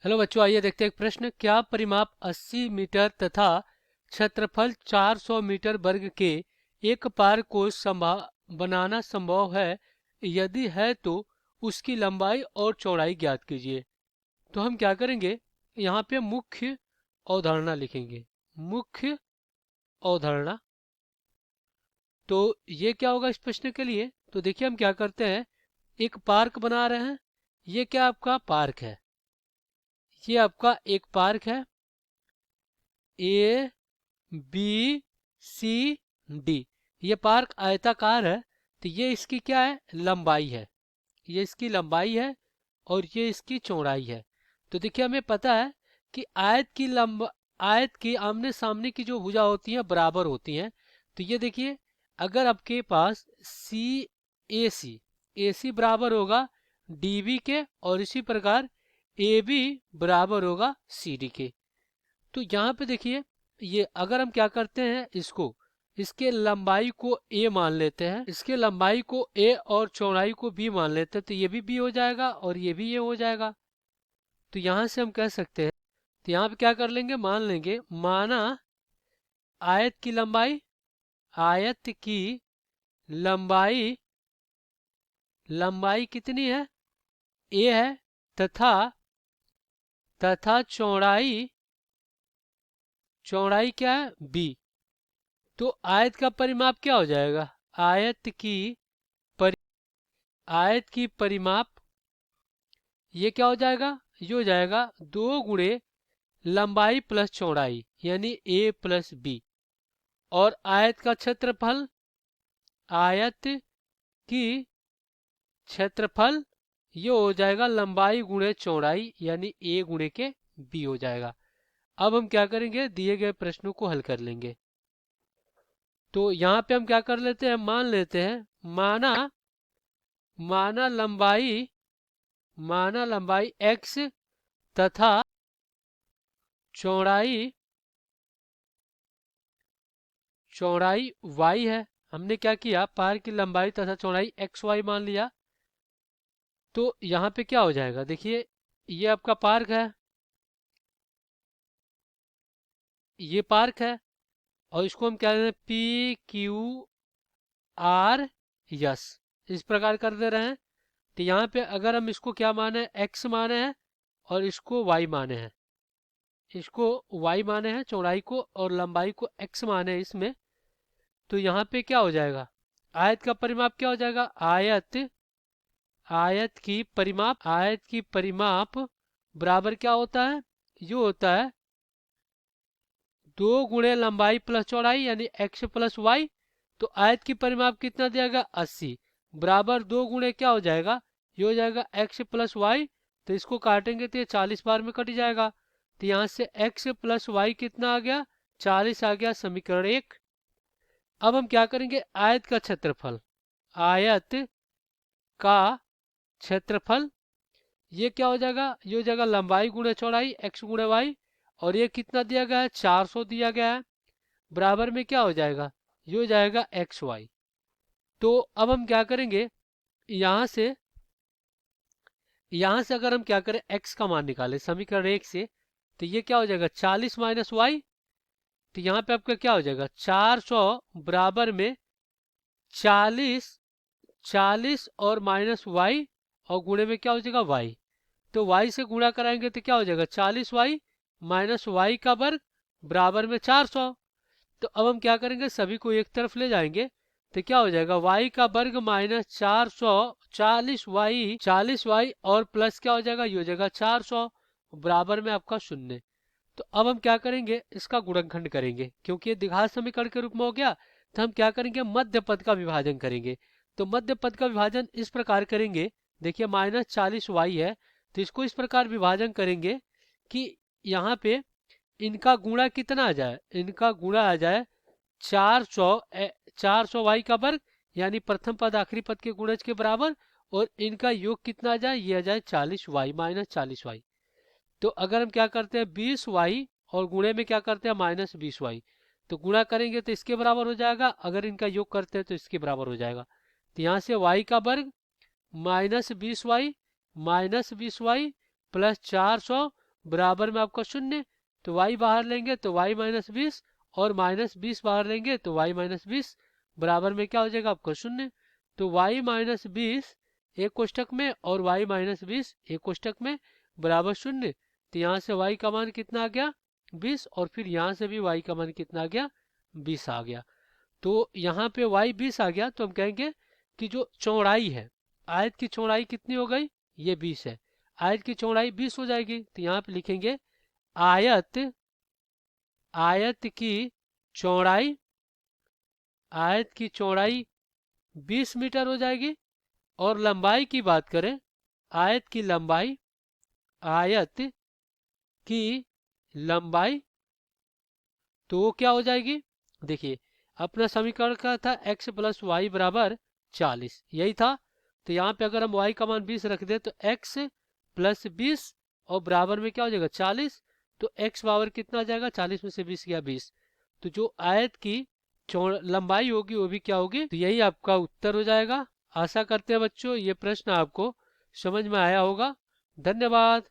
Hello बच्चों, आइए देखते हैं एक प्रश्न। क्या परिमाप 80 मीटर तथा क्षेत्रफल 400 मीटर वर्ग के एक पार्क को बनाना संभव है? यदि है तो उसकी लंबाई और चौड़ाई ज्ञात कीजिए। तो हम क्या करेंगे, यहाँ पे मुख्य अवधारणा लिखेंगे। मुख्य अवधारणा। तो ये क्या होगा इस प्रश्न के लिए? तो देखिए हम क्या करते हैं, एक पार्क बना रहे हैं। ये क्या आपका पार्क है? ये आपका एक पार्क है। A B C D. ये पार्क आयताकार है। तो ये इसकी क्या है, लंबाई है। ये इसकी लंबाई है और ये इसकी चौड़ाई है। तो देखिए हमें पता है कि आयत की आमने सामने की जो भुजा होती हैं बराबर होती हैं। तो ये देखिए, अगर आपके पास ए सी बराबर होगा डी बी के, और इसी प्रकार ए बी बराबर होगा सी डी के। तो यहाँ पे देखिए, ये अगर हम क्या करते हैं, इसके लंबाई को ए मान लेते हैं, इसके लंबाई को ए और चौड़ाई को बी मान लेते हैं, तो ये भी बी हो जाएगा और ये भी ये हो जाएगा। तो यहाँ से हम कह सकते हैं, तो यहाँ पे क्या कर लेंगे, मान लेंगे, माना आयत की लंबाई, आयत की लंबाई लंबाई कितनी है, ए है, तथा चौड़ाई चौड़ाई क्या है, बी। तो आयत का परिमाप क्या हो जाएगा, आयत की परि आयत की परिमाप, ये क्या हो जाएगा, ये हो जाएगा 2 गुणे लंबाई प्लस चौड़ाई, यानी ए प्लस बी। और आयत का क्षेत्रफल, आयत की क्षेत्रफल, ये हो जाएगा लंबाई गुणे चौड़ाई, यानी ए गुणे के बी हो जाएगा। अब हम क्या करेंगे, दिए गए प्रश्नों को हल कर लेंगे। तो यहाँ पे हम क्या कर लेते हैं, मान लेते हैं, माना माना लंबाई माना लंबाई x तथा चौड़ाई चौड़ाई y है। हमने क्या किया, पार्क की लंबाई तथा चौड़ाई एक्स वाई मान लिया। तो यहाँ पे क्या हो जाएगा, देखिए ये आपका पार्क है, ये पार्क है, और इसको हम क्या दें, पी क्यू आर यस, इस प्रकार कर दे रहे हैं। तो यहाँ पे अगर हम इसको क्या माने, एक्स माने हैं, और इसको वाई माने हैं, इसको y माने हैं चौड़ाई को, और लंबाई को x माने हैं इसमें। तो यहाँ पे क्या हो जाएगा, आयत का परिमाप क्या हो जाएगा, आयत की परिमाप बराबर क्या होता है, ये होता है 2 गुणे लंबाई प्लस चौड़ाई, यानी x प्लस वाई। तो आयत की परिमाप कितना दिया गया, 80, बराबर 2 गुणे क्या हो जाएगा, ये हो जाएगा x प्लस वाई। तो इसको काटेंगे तो ये 40 बार में कट जाएगा। तो यहाँ से x प्लस वाई कितना आ गया, 40 आ गया, समीकरण 1। अब हम क्या करेंगे, आयत का क्षेत्रफल, आयत का क्षेत्रफल, ये क्या हो जाएगा, ये हो जाएगा लंबाई गुणे चौड़ाई x गुणे वाई, और ये कितना दिया गया है, 400 दिया गया है, बराबर में क्या हो जाएगा, ये हो जाएगा एक्स वाई। तो अब हम क्या करेंगे, यहाँ से यहाँ से अगर हम क्या करें, x का मान निकालें समीकरण 1 से, तो ये क्या हो जाएगा, 40 माइनस वाई। तो यहाँ पे आपका क्या हो जाएगा, 400 बराबर में 40 40 और माइनस वाई, और गुणे में क्या हो जाएगा, वाई। तो y से गुणा कराएंगे तो क्या हो जाएगा, 40y माइनस वाई का वर्ग बराबर में 400। तो अब हम क्या करेंगे, सभी को एक तरफ ले जाएंगे, तो क्या हो जाएगा, y का वर्ग माइनस 400, 40y और प्लस क्या हो जाएगा, ये हो जाएगा 400, बराबर में आपका 0। तो अब हम क्या करेंगे, इसका गुणनखंड करेंगे, क्योंकि ये द्विघात समीकरण के रूप में हो गया। तो हम क्या करेंगे, मध्य पद का विभाजन करेंगे। तो मध्य पद का विभाजन इस प्रकार करेंगे, देखिए -40y है, तो इसको इस प्रकार विभाजन करेंगे कि यहाँ पे इनका गुणा कितना आ जाए, इनका गुणा आ जाए 400 वाई का वर्ग, यानी प्रथम पद आखिरी पद के गुणज के बराबर, और इनका योग कितना आ जाए, ये आ जाए 40y माइनस 40y। तो अगर हम क्या करते हैं 20y, और गुणे में क्या करते हैं -20y, तो गुणा करेंगे तो इसके बराबर हो जाएगा, अगर इनका योग करते हैं तो इसके बराबर हो जाएगा। तो यहाँ से y का वर्ग -20y प्लस 400, बराबर में आपका शून्य, तो y बाहर लेंगे तो y माइनस 20, और माइनस 20 बाहर लेंगे तो y माइनस 20, बराबर में क्या हो जाएगा आपका शून्य। तो y माइनस 20 एक कोष्टक में और y माइनस 20 एक कोष्टक में बराबर शून्य। तो यहाँ से y का मान कितना आ गया 20, और फिर यहाँ से भी y का मान कितना आ गया 20 आ गया। तो यहाँ पे y 20 आ गया, तो हम कहेंगे कि जो चौड़ाई है, आयत की चौड़ाई कितनी हो गई, ये 20 है, आयत की चौड़ाई 20 हो जाएगी। तो यहाँ पे लिखेंगे आयत, आयत की चौड़ाई, आयत की चौड़ाई 20 मीटर हो जाएगी। और लंबाई की बात करें, आयत की लंबाई, आयत की लंबाई तो वो क्या हो जाएगी, देखिए अपना समीकरण का था x प्लस वाई बराबर 40, यही था। तो यहाँ पे अगर हम y का मान 20 रख दे तो x प्लस 20 और बराबर में क्या हो जाएगा 40। तो x पावर कितना आ जाएगा, 40 में से 20 गया 20। तो जो आयत की लंबाई होगी वो भी क्या होगी, तो यही आपका उत्तर हो जाएगा। आशा करते हैं बच्चों ये प्रश्न आपको समझ में आया होगा। धन्यवाद।